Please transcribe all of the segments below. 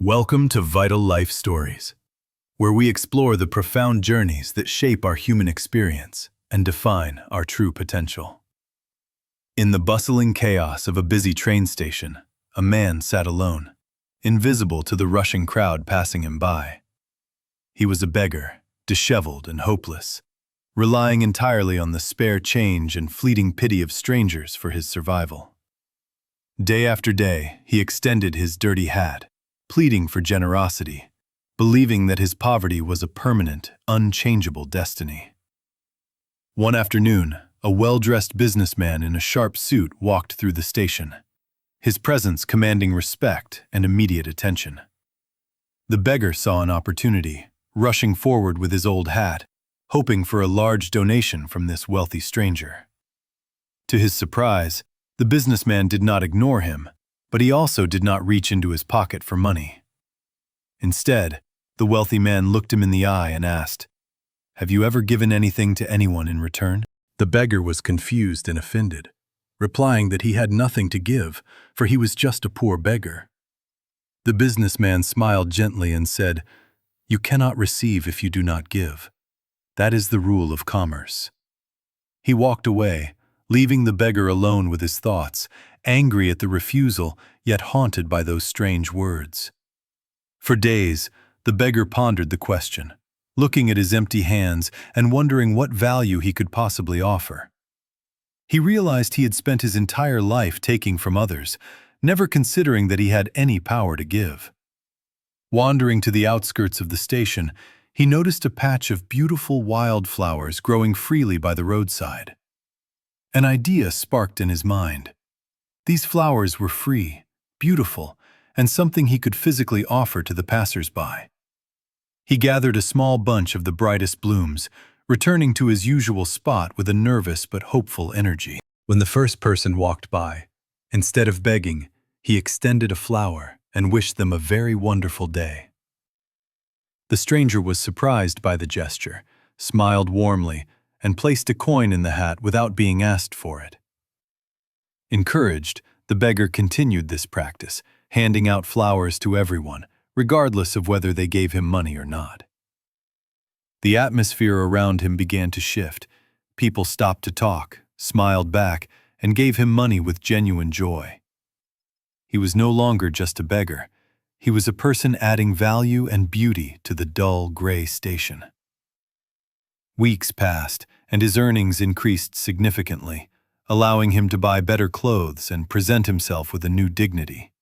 Welcome to Vital Life Stories, where we explore the profound journeys that shape our human experience and define our true potential. In the bustling chaos of a busy train station, a man sat alone, invisible to the rushing crowd passing him by. He was a beggar, disheveled and hopeless, relying entirely on the spare change and fleeting pity of strangers for his survival. Day after day, he extended his dirty hat, pleading for generosity, believing that his poverty was a permanent, unchangeable destiny. One afternoon, a well-dressed businessman in a sharp suit walked through the station, his presence commanding respect and immediate attention. The beggar saw an opportunity, rushing forward with his old hat, hoping for a large donation from this wealthy stranger. To his surprise, the businessman did not ignore him, but he also did not reach into his pocket for money. Instead, the wealthy man looked him in the eye and asked, "Have you ever given anything to anyone in return?" The beggar was confused and offended, replying that he had nothing to give, for he was just a poor beggar. The businessman smiled gently and said, "You cannot receive if you do not give. That is the rule of commerce." He walked away, leaving the beggar alone with his thoughts, angry at the refusal, yet haunted by those strange words. For days, the beggar pondered the question, looking at his empty hands and wondering what value he could possibly offer. He realized he had spent his entire life taking from others, never considering that he had any power to give. Wandering to the outskirts of the station, he noticed a patch of beautiful wildflowers growing freely by the roadside. An idea sparked in his mind. These flowers were free, beautiful, and something he could physically offer to the passersby. He gathered a small bunch of the brightest blooms, returning to his usual spot with a nervous but hopeful energy. When the first person walked by, instead of begging, he extended a flower and wished them a very wonderful day. The stranger was surprised by the gesture, smiled warmly, and placed a coin in the hat without being asked for it. Encouraged, the beggar continued this practice, handing out flowers to everyone, regardless of whether they gave him money or not. The atmosphere around him began to shift. People stopped to talk, smiled back, and gave him money with genuine joy. He was no longer just a beggar. He was a person adding value and beauty to the dull, gray station. Weeks passed, and his earnings increased significantly, allowing him to buy better clothes and present himself with a new dignity.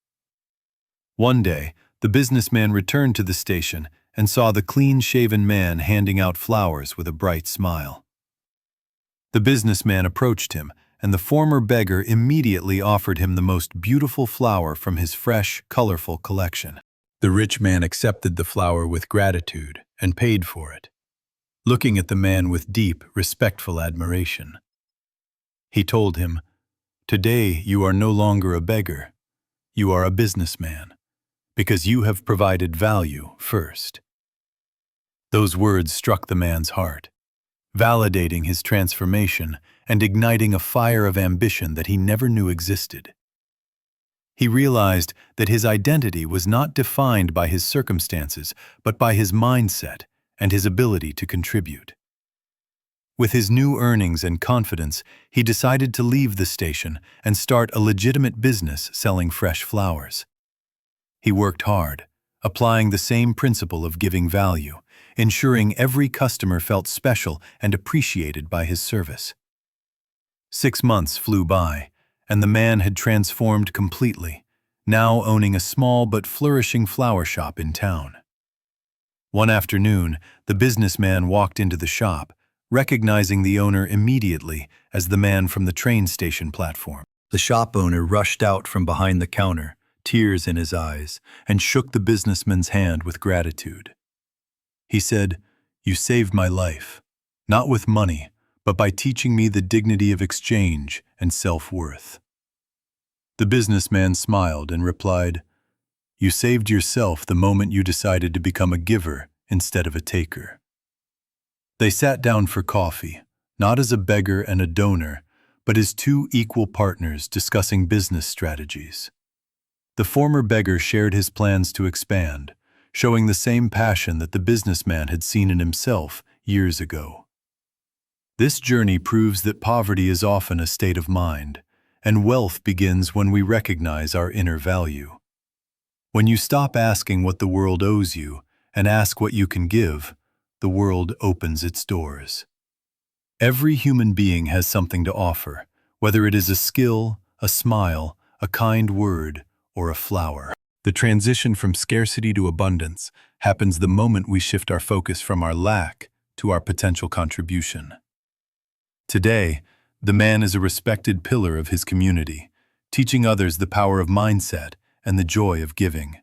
One day, the businessman returned to the station and saw the clean-shaven man handing out flowers with a bright smile. The businessman approached him, and the former beggar immediately offered him the most beautiful flower from his fresh, colorful collection. The rich man accepted the flower with gratitude and paid for it, looking at the man with deep, respectful admiration. He told him, "Today you are no longer a beggar. You are a businessman, because you have provided value first." Those words struck the man's heart, validating his transformation and igniting a fire of ambition that he never knew existed. He realized that his identity was not defined by his circumstances, but by his mindset and his ability to contribute. With his new earnings and confidence, he decided to leave the station and start a legitimate business selling fresh flowers. He worked hard, applying the same principle of giving value, ensuring every customer felt special and appreciated by his service. 6 months flew by, and the man had transformed completely, now owning a small but flourishing flower shop in town. One afternoon, the businessman walked into the shop, recognizing the owner immediately as the man from the train station platform. The shop owner rushed out from behind the counter, tears in his eyes, and shook the businessman's hand with gratitude. He said, "You saved my life, not with money, but by teaching me the dignity of exchange and self-worth." The businessman smiled and replied, "You saved yourself the moment you decided to become a giver instead of a taker." They sat down for coffee, not as a beggar and a donor, but as two equal partners discussing business strategies. The former beggar shared his plans to expand, showing the same passion that the businessman had seen in himself years ago. This journey proves that poverty is often a state of mind, and wealth begins when we recognize our inner value. When you stop asking what the world owes you and ask what you can give, the world opens its doors. Every human being has something to offer, whether it is a skill, a smile, a kind word, or a flower. The transition from scarcity to abundance happens the moment we shift our focus from our lack to our potential contribution. Today, the man is a respected pillar of his community, teaching others the power of mindset and the joy of giving.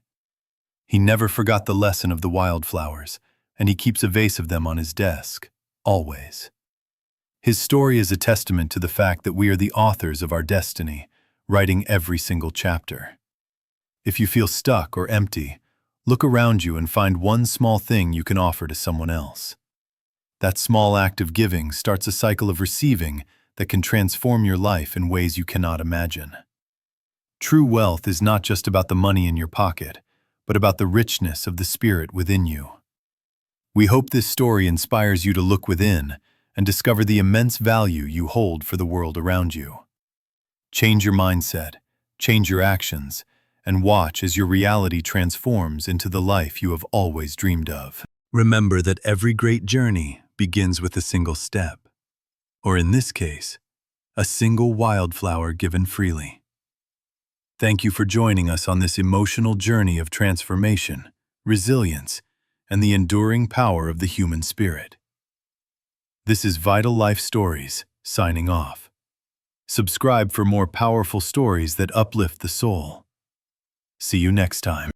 He never forgot the lesson of the wildflowers, and he keeps a vase of them on his desk, always. His story is a testament to the fact that we are the authors of our destiny, writing every single chapter. If you feel stuck or empty, look around you and find one small thing you can offer to someone else. That small act of giving starts a cycle of receiving that can transform your life in ways you cannot imagine. True wealth is not just about the money in your pocket, but about the richness of the spirit within you. We hope this story inspires you to look within and discover the immense value you hold for the world around you. Change your mindset, change your actions, and watch as your reality transforms into the life you have always dreamed of. Remember that every great journey begins with a single step, or in this case, a single wildflower given freely. Thank you for joining us on this emotional journey of transformation, resilience, and the enduring power of the human spirit. This is Vital Life Stories, signing off. Subscribe for more powerful stories that uplift the soul. See you next time.